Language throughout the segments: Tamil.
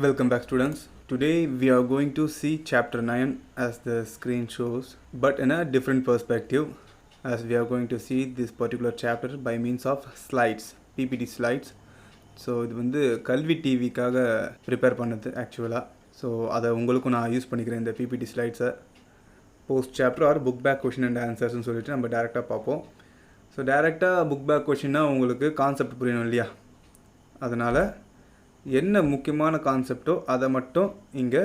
Welcome back, students. Today we are going to see chapter 9 as the screen shows, but in a different perspective, as we are going to see this particular chapter by means of slides, PPT slides. So இது வந்து கல்வி டிவிக்காக ப்ரிப்பேர் பண்ணது ஆக்சுவலாக. ஸோ அதை உங்களுக்கும் நான் யூஸ் பண்ணிக்கிறேன் இந்த பிபிடி ஸ்லைட்ஸை. Post chapter or book back question and ஆன்சர்ஸ்னு சொல்லிட்டு நம்ம டேரெக்டாக பார்ப்போம். ஸோ டேரெக்டாக புக் பேக் கொஷின்னா உங்களுக்கு கான்செப்ட் புரியணும் இல்லையா? அதனால் என்ன முக்கியமான கான்செப்டோ அதை மட்டும் இங்கே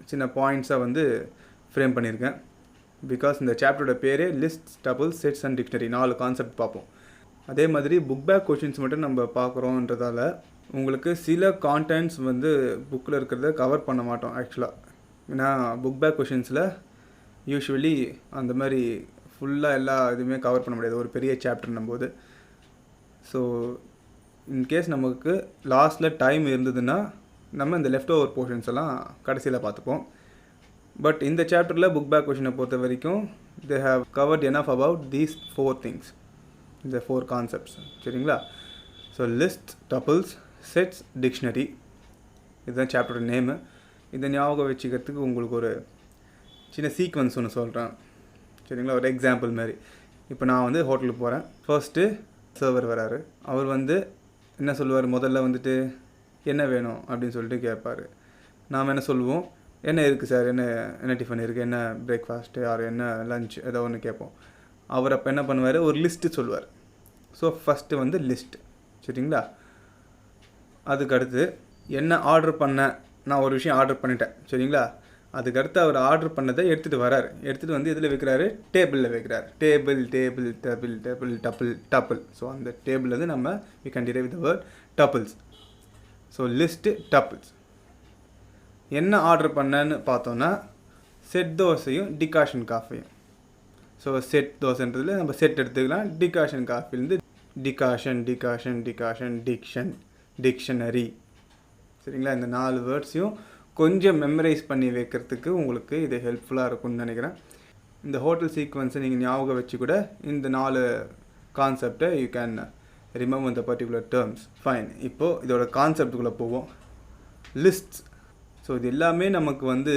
சின்ன பாயிண்ட்ஸாக வந்து ஃப்ரேம் பண்ணியிருக்கேன். பிகாஸ் இந்த சாப்டரோட பேரே list, tuples, sets and dictionary, 4 concept பார்ப்போம். அதே மாதிரி புக் பேக் கொஷின்ஸ் மட்டும் நம்ம பார்க்குறோன்றதால உங்களுக்கு சில கான்டென்ட்ஸ் வந்து புக்கில் இருக்கிறத கவர் பண்ண மாட்டோம் ஆக்சுவலாக. ஏன்னா புக் பேக் கொஷின்ஸில் யூஸ்வலி அந்த மாதிரி ஃபுல்லாக எல்லா இதுவுமே கவர் பண்ண முடியாது ஒரு பெரிய சாப்டர்னும் போது. ஸோ இன்கேஸ் நமக்கு லாஸ்ட்டில் டைம் இருந்ததுன்னா நம்ம இந்த லெஃப்ட் ஓவர் போர்ஷன்ஸ் எல்லாம் கடைசியில் பார்த்துப்போம். பட் இந்த சாப்டரில் புக் பேக் கொஷினை பொறுத்த வரைக்கும் they have covered enough about these 4 things, இந்த 4 கான்செப்ட்ஸ். சரிங்களா? So list, tuples, sets, dictionary, இதுதான் சாப்டரோட நேமு. இதை ஞாபகம் வச்சுக்கிறதுக்கு உங்களுக்கு ஒரு சின்ன சீக்வன்ஸ் ஒன்று சொல்கிறேன். சரிங்களா? ஒரு எக்ஸாம்பிள் மாதிரி. இப்போ நான் வந்து ஹோட்டலுக்கு போகிறேன். ஃபர்ஸ்ட்டு சர்வர் வராரு. அவர் வந்து என்ன சொல்லுவார், முதல்ல வந்துட்டு என்ன வேணும் அப்படின்னு சொல்லிட்டு கேட்பார். நாம் என்ன சொல்லுவோம், என்ன இருக்குது சார், என்ன டிஃபன் இருக்குது, என்ன பிரேக்ஃபாஸ்ட்டு ஆர் என்ன லஞ்ச், ஏதோ ஒன்று கேட்போம். அவர் அப்போ என்ன பண்ணுவார், ஒரு லிஸ்ட்டு சொல்லுவார். ஸோ ஃபஸ்ட்டு வந்து லிஸ்ட். சரிங்களா? அதுக்கடுத்து என்ன ஆர்டர் பண்ண, நான் ஒரு விஷயம் ஆர்டர் பண்ணிட்டேன். சரிங்களா? அதுக்கடுத்து அவர் ஆர்டர் பண்ணதை எடுத்துகிட்டு வராரு. எடுத்துகிட்டு வந்து இதில் வைக்கிறாரு, டேபிளில் வைக்கிறார். Table table table table tuple tuple. So அந்த டேபிள் வந்து நம்ம we can derive the word tuples. So list, tuples. என்ன ஆர்டர் பண்ணேன்னு பார்த்தோன்னா செட் தோசையும் டிகாஷன் காஃபியும். ஸோ செட் தோசைன்றதுல நம்ம செட் எடுத்துக்கலாம். டிகாஷன் காஃபிலேருந்து decoction decoction decoction diction dictionary. சரிங்களா? இந்த 4 வேர்ட்ஸையும் கொஞ்சம் மெமரைஸ் பண்ணி வைக்கிறதுக்கு உங்களுக்கு இது ஹெல்ப்ஃபுல்லாக இருக்கும்னு நினைக்கிறேன். இந்த ஹோட்டல் சீக்வன்ஸை நீங்கள் ஞாபகம் வச்சு கூட இந்த 4 கான்செப்டை you can remember the particular terms. Fine. இப்போது இதோட கான்செப்டுக்குள்ளே போவோம். லிஸ்ட்ஸ். ஸோ இது எல்லாமே நமக்கு வந்து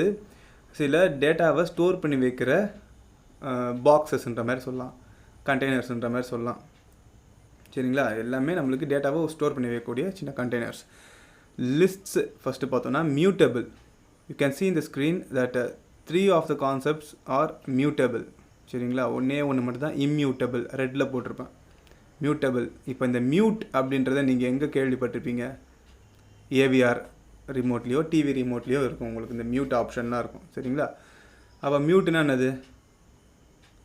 சில டேட்டாவை ஸ்டோர் பண்ணி வைக்கிற பாக்ஸஸ்ன்ற மாதிரி சொல்லலாம், கண்டெய்னர்ஸ்ன்ற மாதிரி சொல்லலாம். சரிங்களா? எல்லாமே நம்மளுக்கு டேட்டாவை ஸ்டோர் பண்ணி வைக்கக்கூடிய சின்ன கண்டெய்னர்ஸ். லிஸ்ட்ஸ் ஃபஸ்ட்டு பார்த்தோன்னா mutable. You can see in the screen that 3 of the concepts are mutable. சரிங்களா? ஒன்று மட்டும் தான் இம்மியூட்டபிள், ரெட்டில் போட்டிருப்பேன். மியூட்டபிள். இப்போ இந்த மியூட் அப்படின்றத நீங்கள் எங்கே கேள்விப்பட்டிருப்பீங்க? ஏவிஆர் ரிமோட்லேயோ டிவி ரிமோட்லேயோ இருக்கும் உங்களுக்கு இந்த மியூட் ஆப்ஷன்லாம் இருக்கும். சரிங்களா? அப்போ மியூட்னா என்னது?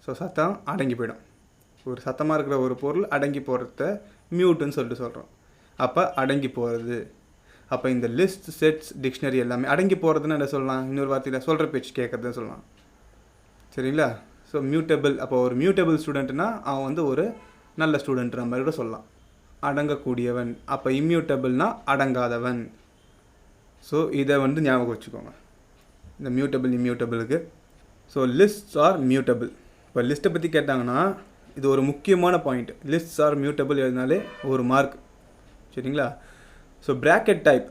ஸோ சத்தம் அடங்கி போயிடும். ஒரு சத்தமாக இருக்கிற ஒரு பொருள் அடங்கி போகிறத மியூட்டுன்னு சொல்லிட்டு சொல்கிறோம். அப்போ அடங்கி போகிறது. அப்போ இந்த லிஸ்ட், செட்ஸ், டிக்ஷனரி எல்லாமே அடங்கி போகிறதுன்னு என்ன சொல்லலாம்? இன்னொரு வார்த்தையில் சொல்கிற பேச்சு கேட்குறதுன்னு சொல்லலாம். சரிங்களா? So mutable. அப்போ ஒரு மியூட்டபிள் ஸ்டூடெண்ட்னா அவன் வந்து ஒரு நல்ல ஸ்டூடெண்ட்ற மாதிரி கூட சொல்லலாம். அடங்கக்கூடியவன். அப்போ இம்மியூட்டபிள்னா அடங்காதவன். ஸோ இதை வந்து ஞாபகம் வச்சுக்கோங்க இந்த மியூட்டபிள் இம்மியூட்டபிளுக்கு. So lists are mutable. இப்போ லிஸ்ட்டை பற்றி கேட்டாங்கன்னா இது ஒரு முக்கியமான பாயிண்ட். லிஸ்ட்ஸ் ஆர் மியூட்டபிள் எழுதினாலே ஒரு மார்க். சரிங்களா? So bracket type.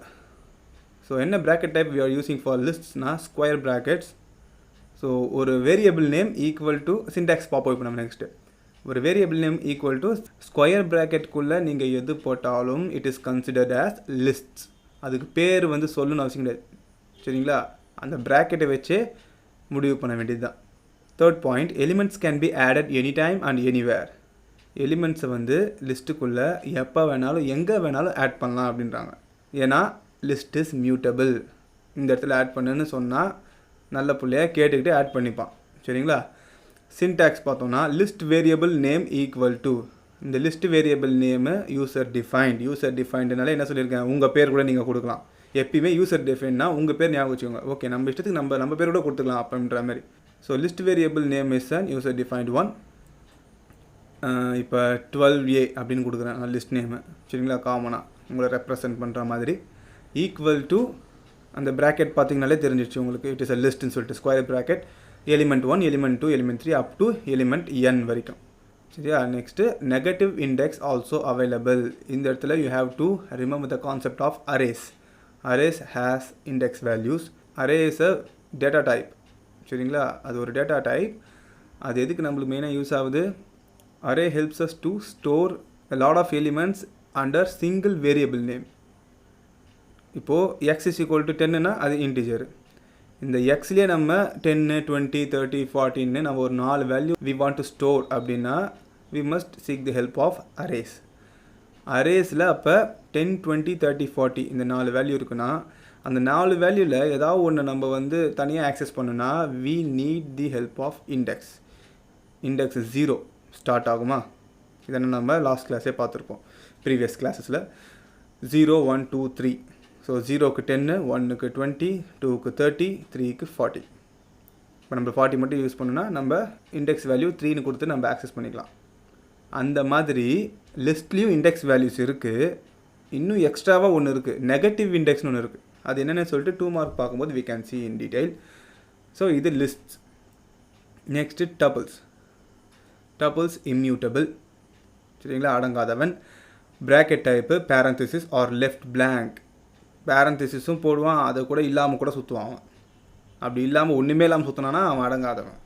ஸோ என்ன bracket type we are using for லிஸ்ட்ஸ்னா ஸ்கொயர் ப்ராக்கெட்ஸ். ஸோ ஒரு variable name equal to syntax பார்ப்போம். இப்போ நம்ம நெக்ஸ்ட்டு ஒரு variable name equal to square ப்ராக்கெட்குள்ளே நீங்கள் எது போட்டாலும் it is considered as lists. அதுக்கு பேர் வந்து சொல்லணும்னு அவசியம் கிடையாது. சரிங்களா? அந்த ப்ராக்கெட்டை வச்சே முடிவு பண்ண வேண்டியது தான். Third point, elements can be added any time and anywhere. எலிமெண்ட்ஸை வந்து லிஸ்ட்டுக்குள்ளே எப்போ வேணாலும் எங்கே வேணாலும் ஆட் பண்ணலாம் அப்படின்றாங்க. ஏன்னா லிஸ்ட் இஸ் மியூட்டபிள். இந்த இடத்துல ஆட் பண்ணுன்னு சொன்னால் நல்ல பிள்ளையாக கேட்டுக்கிட்டு ஆட் பண்ணிப்பான். சரிங்களா? சின்டாக்ஸ் பார்த்தோன்னா list variable name equal to, இந்த list variable name user defined. User டிஃபைன்டுனால என்ன சொல்லியிருக்கேன், உங்கள் பேர் கூட நீங்கள் கொடுக்கலாம். எப்பயுமே யூசர் டிஃபைன்னா உங்கள் பேர் ஞாபகம் வச்சுக்கோங்க. ஓகே, நம்ம இஷ்டத்துக்கு நம்ம பேர் கூட கொடுத்துக்கலாம் அப்படின்ற மாதிரி. So list variable name is and user defined one. இப்போ 12A அப்படின்னு கொடுக்குறேன் லிஸ்ட் நேமு. சரிங்களா? காமனாக உங்களை ரெப்ரசன்ட் பண்ணுற மாதிரி. ஈக்குவல் டு அந்த ப்ராக்கெட் பார்த்திங்கனாலே தெரிஞ்சிடுச்சு உங்களுக்கு. இட் இஸ் அ லிஸ்ட்னு சொல்லிட்டு square bracket element 1, element 2, element 3 up to element n வரைக்கும். சரியா? Next negative index also available. இந்த இடத்துல you have to remember the concept of arrays. Arrays has index values. Array is a data type. சரிங்களா, அது ஒரு டேட்டா டைப். அது எதுக்கு நம்மளுக்கு மெயினாக யூஸ் ஆகுது? Array helps us to store a lot of elements under single variable name. இப்போது x is equal to 10னா அது இன்டிஜர். இந்த எக்ஸ்லேயே நம்ம 10, 20, 30, 40ன்னு நம்ம ஒரு 4 value we want to store அப்படின்னா we must seek the help of arrays. அரேஸில் அப்போ 10, 20, 30, 40 இந்த 4 வேல்யூ இருக்குன்னா அந்த 4 வேல்யூவில் ஏதாவது ஒன்று நம்ம வந்து தனியாக ஆக்சஸ் பண்ணணும்னா we need the help of index. Index 0 start ஆகுமா? இதனை நம்ம லாஸ்ட் கிளாஸே பார்த்துருப்போம் ப்ரீவியஸ் கிளாஸஸில். 0, 1, 2, 3. ஸோ 0க்கு 10, 1க்கு 20, 2க்கு 30, 3க்கு 40. இப்போ நம்ம 40 மட்டும் யூஸ் பண்ணோன்னா நம்ம இண்டெக்ஸ் வேல்யூ 3ன்னு கொடுத்து நம்ம ஆக்சஸ் பண்ணிக்கலாம். அந்த மாதிரி லிஸ்ட்லேயும் இண்டெக்ஸ் வேல்யூஸ் இருக்குது. இன்னும் எக்ஸ்ட்ராவாக ஒன்று இருக்குது, நெகட்டிவ் இண்டெக்ஸ்னு ஒன்று இருக்குது. அது என்னென்னு சொல்லிட்டு 2 மார்க் பார்க்கும்போது we can see in detail. So இது lists. Next tuples. Tuples immutable. சரிங்களா, அடங்காதவன். Bracket type parenthesis or left blank. பேரந்திசிஸும் போடுவான், அதை கூட இல்லாமல் கூட சுற்றுவான் அவன். அப்படி இல்லாமல் ஒன்றுமே இல்லாமல் சுற்றினானா அவன் அடங்காதவன்,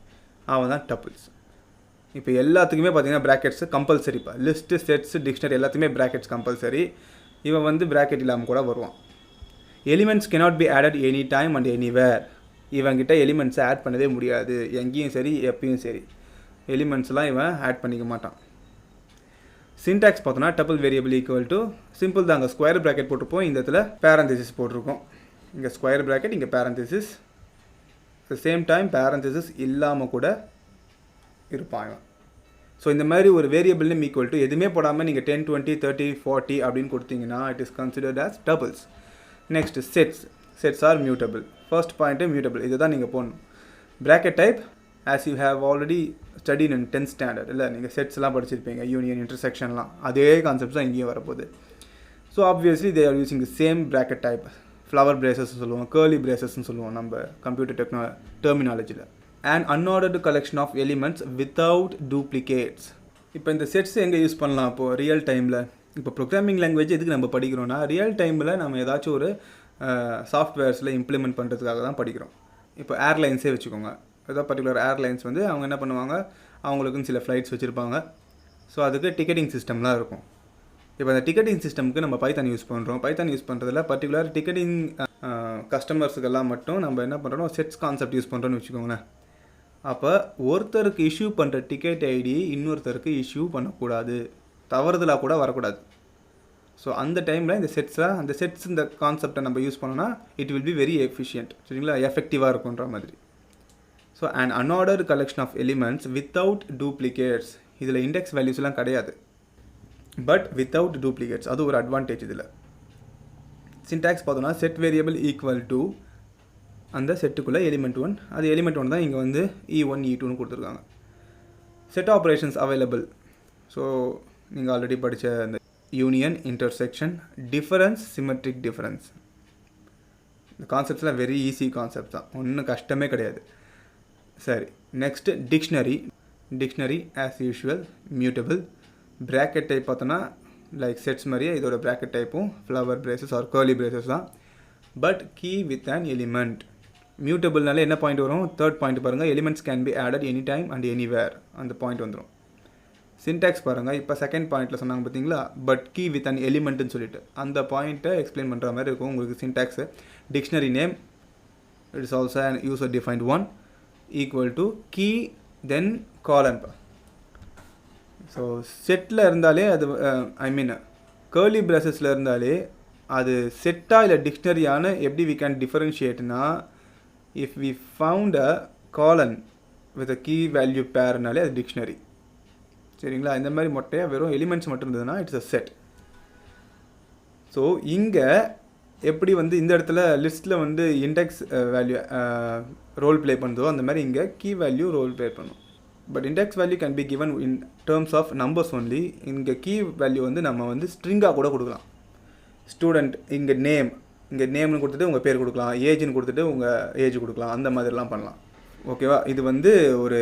அவன் தான் டபுள்ஸ். இப்போ எல்லாத்துக்குமே பார்த்தீங்கன்னா ப்ராக்கெட்ஸு கம்பல்சரி. இப்போ லிஸ்ட்டு, செட்ஸு, டிக்ஷனரி எல்லாத்துக்குமே ப்ராக்கெட்ஸ் கம்பல்சரி. இவன் வந்து ப்ராக்கெட் இல்லாமல் கூட வருவான். Elements cannot be added any time and anywhere. இவன்கிட்ட எலிமெண்ட்ஸை ஆட் பண்ணவே முடியாது, எங்கேயும் சரி எப்பயும் சரி. எலிமெண்ட்ஸ்லாம் இவன் ஆட் பண்ணிக்க மாட்டான். சின்டாக்ஸ் பார்த்தோன்னா double variable equal to simple தாங்க. ஸ்கொயர் ப்ராக்கெட் போட்டிருப்போம், இந்த இடத்துல பேரந்திசிஸ் போட்டிருக்கோம். இங்கே ஸ்கொயர் ப்ராக்கெட், இங்கே பேரந்திசிஸ். த சேம் டைம் பேரந்திசிஸ் இல்லாமல் கூட இருப்பான் இவன். ஸோ இந்த மாதிரி ஒரு வேரியபிள் நேம் ஈக்குவல் டு எதுவுமே போடாமல் நீங்கள் 10, 20, 30, 40 அப்படின்னு கொடுத்தீங்கன்னா it is considered as doubles. Next sets. Sets are mutable. First point mutable, இதை தான் நீங்கள் போடணும். Bracket type as you have already studied in 10th standard. இல்லை நீங்கள் செட்ஸ்லாம் படிச்சிருப்பீங்க, யூனியன், இன்டர்செக்ஷன்லாம். அதே கான்செப்ட்ஸ் தான் இங்கேயும் வரப்போகுது. So obviously they are using the same bracket type. Flower பிரேசஸ்ன்னு சொல்லுவோம், கேர்லி பிரேசஸ்ன்னு சொல்லுவோம் நம்ம கம்ப்யூட்டர் டெர்மினாலஜியில். And unordered collection of elements without duplicates. இப்போ இந்த செட்ஸ் எங்கே யூஸ் பண்ணலாம்? இப்போது ரியல் டைமில். இப்போ ப்ரோக்ராமிங் லாங்குவேஜ் எதுக்கு நம்ம படிக்கிறோன்னா ரியல் டைமில் நம்ம ஏதாச்சும் ஒரு சாஃப்ட்வேர்ஸில் இம்ப்ளிமெண்ட் பண்ணுறதுக்காக தான் படிக்கிறோம். இப்போ ஏர்லைன்ஸே வச்சுக்கோங்க. ஏதோ பர்டிகுலர் ஏர்லைன்ஸ் வந்து அவங்க என்ன பண்ணுவாங்க, அவங்களுக்குன்னு சில ஃப்ளைட்ஸ் வச்சுருப்பாங்க. ஸோ அதுக்கு டிக்கெட்டிங் சிஸ்டம்லாம் இருக்கும். இப்போ அந்த டிக்கெட்டிங் சிஸ்டமுக்கு நம்ம பைத்தான் யூஸ் பண்ணுறோம். பைத்தான் யூஸ் பண்ணுறதுல பர்டிகுலர் டிக்கெட்டிங் கஸ்டமர்ஸுக்கெல்லாம் மட்டும் நம்ம என்ன பண்ணுறோம், செட்ஸ் கான்செப்ட் யூஸ் பண்ணுறோன்னு வச்சுக்கோங்களேன். அப்போ ஒருத்தருக்கு இஷ்யூ பண்ணுற டிக்கெட் ஐடி இன்னொருத்தருக்கு இஷ்யூ பண்ணக்கூடாது, தவறுதலாக கூட வரக்கூடாது. ஸோ அந்த டைமில் இந்த செட்ஸ் இந்த கான்செப்டை நம்ம யூஸ் பண்ணோன்னா it will be very efficient. சரிங்களா, எஃபெக்டிவாக இருக்குன்ற மாதிரி. So and unordered collection of elements without duplicates. இதில் இண்டெக்ஸ் வேல்யூஸ்லாம் கிடையாது, பட் வித்தவுட் டூப்ளிகேட்ஸ். அது ஒரு அட்வான்டேஜ் இதில். சின்டாக்ஸ் பார்த்தோன்னா செட் வேரியபிள் ஈக்குவல் டு அந்த செட்டுக்குள்ளே எலிமெண்ட் 1. அது எலிமெண்ட் 1 தான் இங்கே வந்து E1, E2ன்னு கொடுத்துருக்காங்க. Set operations available. ஸோ நீங்கள் ஆல்ரெடி படித்த அந்த union, intersection, difference, symmetric difference. இந்த கான்செப்ட்ஸ்லாம் வெரி ஈஸி கான்செப்ட் தான், ஒன்றும் கஷ்டமே கிடையாது. சரி, next dictionary. Dictionary as usual mutable. Bracket type பார்த்தோன்னா லைக் செட்ஸ் மாதிரியே இதோட ப்ராக்கெட் டைப்பும் flower braces or curly braces தான். But key with an element. மியூட்டபிள்னால என்ன பாயிண்ட் வரும்? தேர்ட் பாயிண்ட் பாருங்கள், elements can be added any time and anywhere. அந்த பாயிண்ட் வந்துடும். சின்டாக்ஸ் பாருங்கள், இப்போ செகண்ட் பாயிண்ட்டில் சொன்னாங்க பார்த்தீங்களா, பட் கீ வித் அன் எலிமெண்ட்டுன்னு சொல்லிட்டு அந்த பாயிண்ட்டை எக்ஸ்பிளைன் பண்ணுற மாதிரி இருக்கும் உங்களுக்கு syntax. Dictionary name it is also an user defined one equal to key then colon. So செட்டில் இருந்தாலே அது ஐ மீன் கேர்லி பிரேசஸில் இருந்தாலே அது செட்டாக இல்லை டிக்ஷனரியான எப்படி வி கேன் டிஃபரன்ஷியேட்னா if we found a colon with a key value பேர்னாலே அது டிக்ஷனரி. சரிங்களா, இந்த மாதிரி மொட்டையாக வெறும் எலிமெண்ட்ஸ் மட்டும் இருந்ததுன்னா இட்ஸ் அ செட். ஸோ இங்கே எப்படி வந்து இந்த இடத்துல லிஸ்ட்டில் வந்து இண்டெக்ஸ் வேல்யூ ரோல் ப்ளே பண்ணுதோ அந்த மாதிரி இங்கே கீ வேல்யூ ரோல் ப்ளே பண்ணும். But index value can be given in terms of numbers only. இங்கே கீ வேல்யூ வந்து நம்ம வந்து ஸ்ட்ரிங்காக கூட கொடுக்கலாம். ஸ்டூடெண்ட் இங்கே நேம்னு கொடுத்துட்டு உங்கள் பேர் கொடுக்கலாம், ஏஜ்னு கொடுத்துட்டு உங்கள் ஏஜ் கொடுக்கலாம், அந்த மாதிரிலாம் பண்ணலாம். ஓகேவா, இது வந்து ஒரு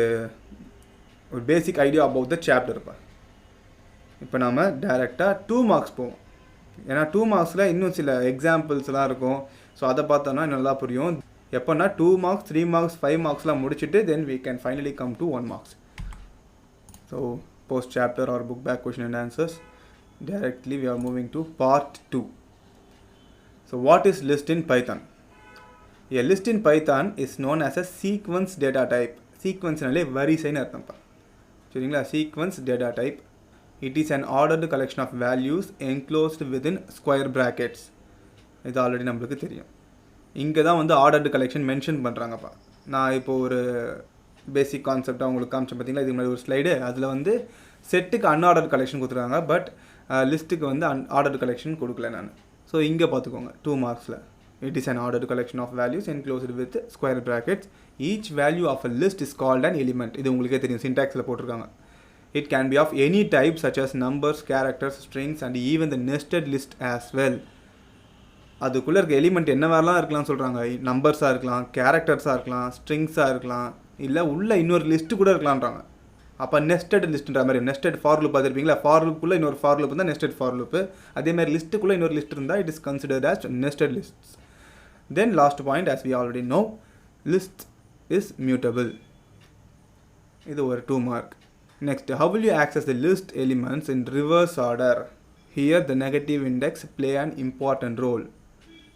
basic idea about the chapter. இப்போ நாம் டைரெக்டாக 2 மார்க்ஸ் போவோம். ஏன்னா 2 மார்க்ஸில் இன்னும் சில எக்ஸாம்பிள்ஸ்லாம் இருக்கும். ஸோ அதை பார்த்தோன்னா நல்லா புரியும். எப்போனா 2 மார்க்ஸ் 3 மார்க்ஸ் 5 மார்க்ஸ்லாம் முடிச்சுட்டு தென் we can finally come to 1 marks. So post chapter or book back question and answers. Directly we are moving to part 2. So what is list in Python? A list in Python is known as a sequence data type. Sequence-னாலே வரிசைன்னு அர்த்தம்ப்பா. சரிங்களா? Sequence data type. It is an ordered collection of values enclosed within square brackets. இது ஆல்ரெடி நம்மளுக்கு தெரியும். இங்கே தான் வந்து ஆர்டர்டு கலெக்ஷன் மென்ஷன் பண்ணுறாங்கப்பா. நான் இப்போது ஒரு பேசிக் கான்செப்டாக உங்களுக்கு காமிச்சேன் பார்த்தீங்களா, இதுக்கு முன்னாடி ஒரு ஸ்லைடு. அதில் வந்து செட்டுக்கு அன்ஆர்டர்டு கலெக்ஷன் கொடுத்துருக்காங்க, பட் லிஸ்ட்டுக்கு வந்து ஆர்டர்டு கலெக்ஷன் கொடுக்கல நான். ஸோ இங்கே பார்த்துக்கோங்க 2 மார்க்ஸில் it is an ordered collection of values enclosed with square brackets. Each value of a list is called an element. இது உங்களுக்கே தெரியும், சின்டாக்ஸில் போட்டிருக்காங்க. It can be of any type such as numbers, characters, strings and even the nested list as well. அதுக்குள்ளே இருக்க எலிமெண்ட் என்ன வேறலாம் இருக்கலாம்னு சொல்கிறாங்க. நம்பர்ஸாக இருக்கலாம், கேரக்டர்ஸாக இருக்கலாம், ஸ்ட்ரிங்ஸாக இருக்கலாம், இல்லை உள்ள இன்னொரு லிஸ்ட்டு கூட இருக்கலான்றாங்க. அப்போ நெஸ்டட் லிஸ்ட்டுன்ற மாதிரி நெஸ்டட் ஃபார் லூப் பார்த்துருப்பீங்களா, ஃபார் லூப்புக்குள்ளே இன்னொரு ஃபார் லூப் இருந்தால் நெஸ்டட் ஃபார் லூப்பு. அதேமாதிரி லிஸ்ட்டுக்குள்ளே இன்னொரு லிஸ்ட் இருந்தால் it is considered as nested lists. Then last point, as we already know, list is mutable. இது ஒரு 2 mark. Next, how will you access the list elements in reverse order? Here the negative index play an important role.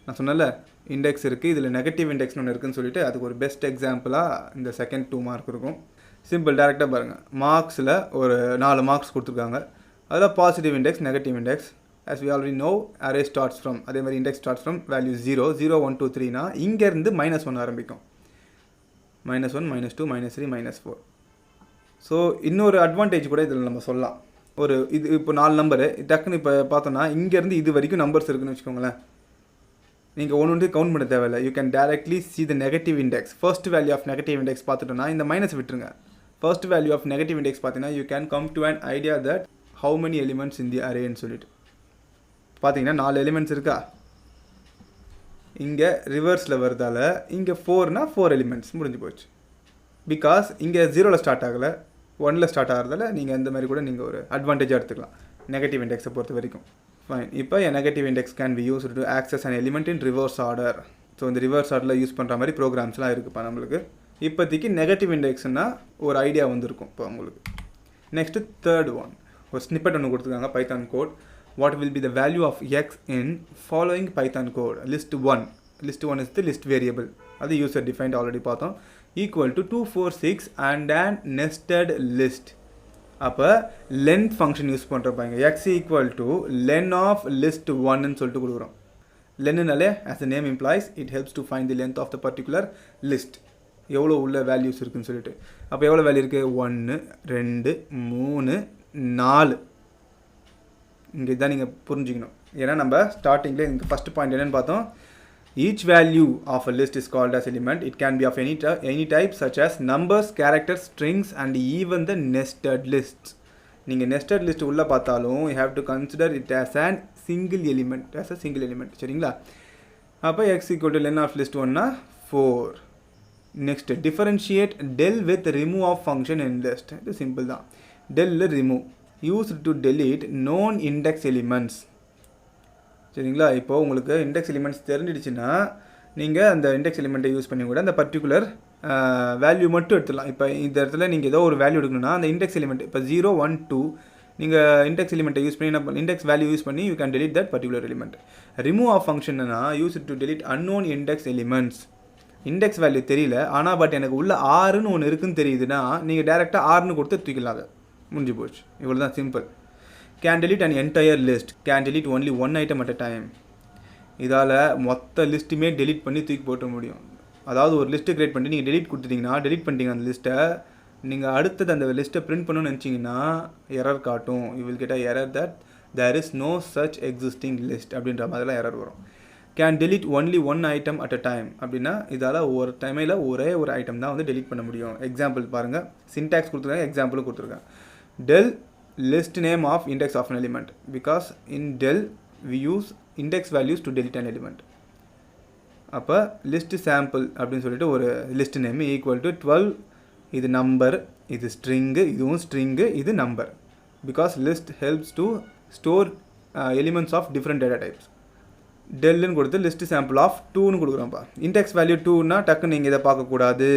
நான் சொன்னல இண்டெக்ஸ் இருக்குது, இதில் நெகட்டிவ் இண்டெக்ஸ்னு ஒன்று இருக்குன்னு சொல்லிட்டு அதுக்கு ஒரு பெஸ்ட் எக்ஸாம்பிளாக இந்த செகண்ட் 2 மார்க் இருக்கும். சிம்பிள், டேரெக்டாக பாருங்கள். மார்க்ஸில் ஒரு 4 மார்க்ஸ் கொடுத்துருக்காங்க. அதில் positive index, negative index. as we already know, array starts from, அதே மாதிரி இண்டெக்ஸ் starts from value 0 0 1 2 3னா இங்கேருந்து -1 ஆரம்பிக்கும். -1 -2 -3 -4. ஸோ இன்னொரு அட்வான்டேஜ் கூட இதில் நம்ம சொல்லலாம். ஒரு இது இப்போ 4 நம்பரு டக்குன்னு இப்போ பார்த்தோன்னா இங்கேருந்து இது வரைக்கும் நம்பர்ஸ் இருக்குன்னு வச்சுக்கோங்களேன். நீங்கள் ஒன்று கவுண்ட் பண்ண தேவையில்லை. You can directly see the negative index. First value of negative index பார்த்துட்டோன்னா இந்த மைனஸ் விட்டுருங்க. First value of negative index பார்த்தீங்கன்னா you can come to an idea that how many elements in the அரேன்னு சொல்லிட்டு பார்த்தீங்கன்னா 4 எலிமெண்ட்ஸ் இருக்கா. இங்கே ரிவர்ஸில் வருதால இங்கே 4னா 4 எலிமெண்ட்ஸ் முடிஞ்சு போச்சு. பிகாஸ் இங்கே 0ல் ஸ்டார்ட் ஆகலை, 1ல் ஸ்டார்ட் ஆகிறதால நீங்கள் இந்த மாதிரி கூட நீங்கள் ஒரு அட்வான்டேஜாக எடுத்துக்கலாம் நெகட்டிவ் இண்டெக்ஸை பொறுத்த வரைக்கும். ஃபைன். இப்போ negative index can be use to access an element in reverse order. So இந்த ரிவர்ஸ் ஆர்டரில் யூஸ் பண்ணுற மாதிரி ப்ரோக்ராம்ஸ்லாம் இருக்குப்பா நம்மளுக்கு. இப்போதைக்கு நெகட்டிவ் இண்டெக்ஸ்னால் ஒரு ஐடியா வந்துருக்கும் இப்போ உங்களுக்கு. நெக்ஸ்ட்டு தேர்ட் ஒன், ஒரு ஸ்னிப்பெட் ஒன்று கொடுத்துருக்காங்க Python code. What will be the value of x in following Python code. List 1 is the list variable, அது யூசர் டிஃபைன்ட் ஆல்ரெடி பார்த்தோம். Equal to 246 and and nested list. அப்போ லென்த் ஃபங்க்ஷன் யூஸ் பண்ணுறப்பாங்க. X equal to len of list 1ன்னு சொல்லிட்டு கொடுக்குறோம். லென்னுனாலே as the name implies it helps to find the length of the particular list. எவ்வளோ உள்ள வேல்யூஸ் இருக்குன்னு சொல்லிட்டு. அப்போ எவ்வளோ வேல்யூ இருக்குது? 1 2 3 4. இங்கே தான் நீங்கள் புரிஞ்சுக்கணும். ஏன்னா நம்ம ஸ்டார்டிங்கில் இங்கே ஃபஸ்ட் பாயிண்ட் என்னென்னு பார்த்தோம். Each value of a list is called as element. It can be of any type such as numbers, characters, strings and even the nested lists. நீங்கள் nested list உள்ள பார்த்தாலும் you have to consider it as a single element. சரிங்களா? அப்போ x equal to len of list 1னா 4. Next, differentiate del with remove of function in list. இது சிம்பிள் தான். del remove used to delete known index elements. சரிங்களா? இப்போது உங்களுக்கு இண்டெக்ஸ் எலிமெண்ட்ஸ் தெரிஞ்சிடுச்சுன்னா நீங்கள் அந்த இண்டெக்ஸ் எலிமெண்ட்டை யூஸ் பண்ணி கூட அந்த பர்டிகுலர் வேல்யூ மட்டும் எடுத்துடலாம். இப்போ இந்த இடத்துல நீங்கள் ஏதோ ஒரு வேல்யூ எடுக்கணும்னா அந்த இண்டெக்ஸ் எலிமெண்ட் இப்போ 0 1 2 நீங்கள் இண்டெக்ஸ் எலிமெண்ட்டை யூஸ் பண்ணி என்ன இண்டெக்ஸ் வேல்யூ யூஸ் பண்ணி you can delete that particular element. Remove of ஃபங்க்ஷன்னா use to delete unknown index elements. Index value தெரியல ஆனால் பட் எனக்கு உள்ள 6ன்னு ஒன்று இருக்குன்னு தெரியுதுன்னா நீங்கள் டேரெக்டாக 6ன்னு கொடுத்து தூக்கிடலாம். அது முடிஞ்சு போச்சு. இவ்வளோ தான் simple. Can delete an entire list. Can delete only one item at a time. இதால் மொத்த லிஸ்ட்டுமே delete பண்ணி தூக்கி போட்ட முடியும். அதாவது ஒரு லிஸ்ட்டு க்ரியேட் பண்ணி நீங்கள் delete கொடுத்துட்டிங்கன்னா delete பண்ணிட்டீங்க அந்த லிஸ்ட்டை, நீங்கள் அடுத்தது அந்த லிஸ்ட்டை பிரிண்ட் பண்ணணும்னு நினச்சிங்கன்னா எரர் காட்டும். You will get a error that there is no such existing list அப்படின்ற மாதிரிலாம் எரர் வரும். Can delete only one item at a time. அப்படின்னா இதால் ஒரு டைமில் ஒரே ஒரு ஐட்டம் தான் வந்து delete பண்ண முடியும். எக்ஸாம்பிள் பாருங்கள், சின்டாக்ஸ் கொடுத்துருக்காங்க, எக்ஸாம்பிளும் கொடுத்துருக்காங்க. del list name of index of an element, because in del we use index values to delete an element. அப்போ list sample அப்படின்னு சொல்லிட்டு ஒரு list name equal to 12. இது நம்பர், இது ஸ்ட்ரிங்கு, இதுவும் ஸ்ட்ரிங்கு, இது number. Because list helps to store elements of different data types. டெல்லுன்னு கொடுத்து லிஸ்ட் சாம்பிள் ஆஃப் 2ன்னு கொடுக்குறோம்ப்பா. இண்டெக்ஸ் வேல்யூ 2னா டக்குன்னு நீங்கள் இதை பார்க்கக்கூடாது,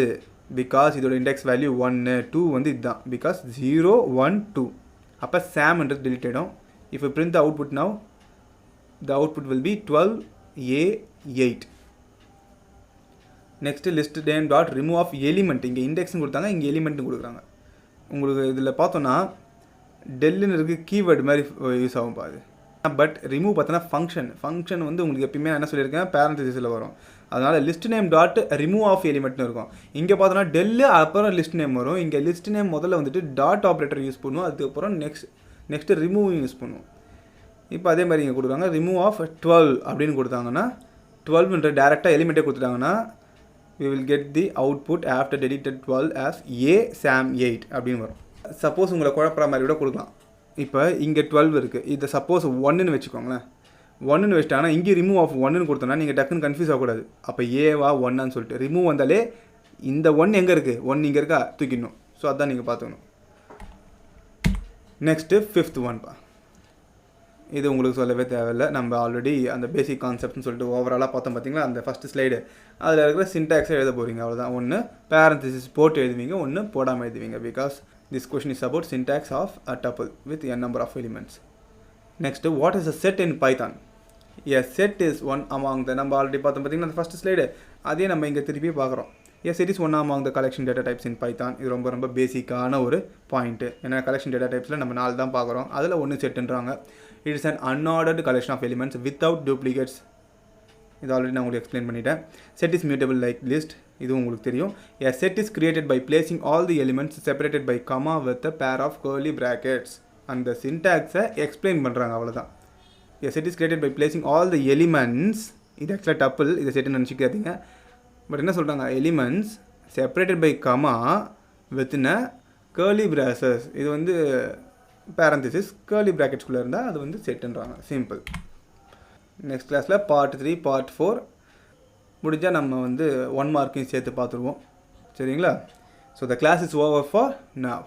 பிகாஸ் இதோட இண்டெக்ஸ் வேல்யூ 1, 2 வந்து இதுதான், பிகாஸ் 0, 1, 2. அப்போ சாம்ன்றது delete ஆகிடும். If print the output now, the output will be 12A8. Next list name dot remove of element. இங்கே இண்டெக்ஸ்னு கொடுத்தாங்க, இங்கே எலிமெண்ட்னு கொடுக்குறாங்க. உங்களுக்கு இதில் பார்த்தோன்னா டெல்லுன்னு இருக்குது கீவேர்டு மாதிரி யூஸ் ஆகும் பாது. பட் ரிமூவ் பார்த்தோன்னா ஃபங்க்ஷன் வந்து உங்களுக்கு எப்பயுமே என்ன சொல்லியிருக்கேன், பேரந்தசிஸில் வரும். அதனால் list name dot remove of எலிமெண்ட்னு இருக்கும். இங்கே பார்த்தோன்னா டெல்லு அப்புறம் லிஸ்ட் நேம் வரும். இங்கே லிஸ்ட் நேம் முதல்ல வந்துட்டு டாட் ஆப்ரேட்டர் யூஸ் பண்ணுவோம், அதுக்கப்புறம் நெக்ஸ்ட்டு ரிமூவ் யூஸ் பண்ணுவோம். இப்போ அதே மாதிரி இங்கே கொடுக்குறாங்க ரிமூவ் ஆஃப் 12 அப்படின்னு கொடுத்தாங்கன்னா 12ன்ற டேரெக்டாக எலிமெண்ட்டே கொடுத்துட்டாங்கன்னா we will get the output after deleted 12 as a sam8 அப்படின்னு வரும். சப்போஸ் உங்களை குழப்பற மாதிரி கூட கொடுக்கலாம். இப்போ இங்கே 12 இருக்குது, இதை சப்போஸ் 1ன்னு வச்சுக்கோங்களேன். 1ன்னு வச்சுட்டாங்கன்னா இங்கே ரிமூவ் ஆஃப் 1ன்னு கொடுத்தோன்னா நீங்கள் டக்குன்னு கன்ஃபியூஸ் ஆகக்கூடாது. அப்போ ஏவா 1ன்னு சொல்லிட்டு ரிமூவ் வந்தாலே இந்த 1 எங்கே இருக்குது, 1 இங்கே இருக்கா, தூக்கிடணும். ஸோ அதான் நீங்கள் பார்த்துக்கணும். Next 5th ஒன்ப்பா. இது உங்களுக்கு சொல்லவே தேவையில்லை, நம்ம ஆல்ரெடி அந்த பேசிக் கான்செப்ட்னு சொல்லிட்டு ஓவராலாக பார்த்தோம் பார்த்தீங்களா, அந்த ஃபஸ்ட்டு ஸ்லைடு. அதில் இருக்கிற சின்டாக்ஸை எழுத போகிறீங்க, அவ்வளோதான். ஒன்று பேரந்தசிஸ் போட்டு எழுதுவீங்க, ஒன்று போடாமல் எழுதுவீங்க, because this question is about syntax of a tuple with n number of elements. Next what is a set in Python? A set is one among the, நம்ம ஆல்ரெடி பார்த்தோம் பார்த்தீங்கன்னா அந்த ஃபஸ்ட்டு ஸ்லைடு, அதே நம்ம இங்கே திருப்பி பார்க்குறோம். S it is one among the collection data types in Python. இது ரொம்ப பேசிக்கான ஒரு பாயிண்ட்டு. ஏன்னா கலெக்ஷன் டேட்டா டைப்ஸில் நம்ம 4 தான் பார்க்குறோம், அதில் ஒன்று செட்டுன்றாங்க. It is an unordered collection of elements without duplicates. இது ஆல்ரெடி நான் உங்களுக்கு எக்ஸ்பிளைன் பண்ணிட்டேன். Set is mutable like list, இதுவும் உங்களுக்கு தெரியும். A set is created by placing all the elements separated by comma with a pair of curly brackets. அந்த சின்டாக்ஸை எக்ஸ்பிளைன் பண்ணுறாங்க, அவ்வளோதான். A set is created by placing all the elements. இது ஆக்சுவலாக டப்பிள், இதை செட்டுன்னு நினச்சிக்காதீங்க. பட் என்ன சொல்கிறாங்க, elements separated by comma within a curly braces. இது வந்து பேரந்தசிஸ் கர்லி ப்ராக்கெட்ஸ்குள்ளே இருந்தால் அது வந்து செட்டுன்றாங்க, சிம்பிள். நெக்ஸ்ட் கிளாஸில் பார்ட் 3 பார்ட் 4 முடிஞ்சால் நம்ம வந்து 1 மார்க்கையும் சேர்த்து பார்த்துருவோம், சரிங்களா? So the class is over for now.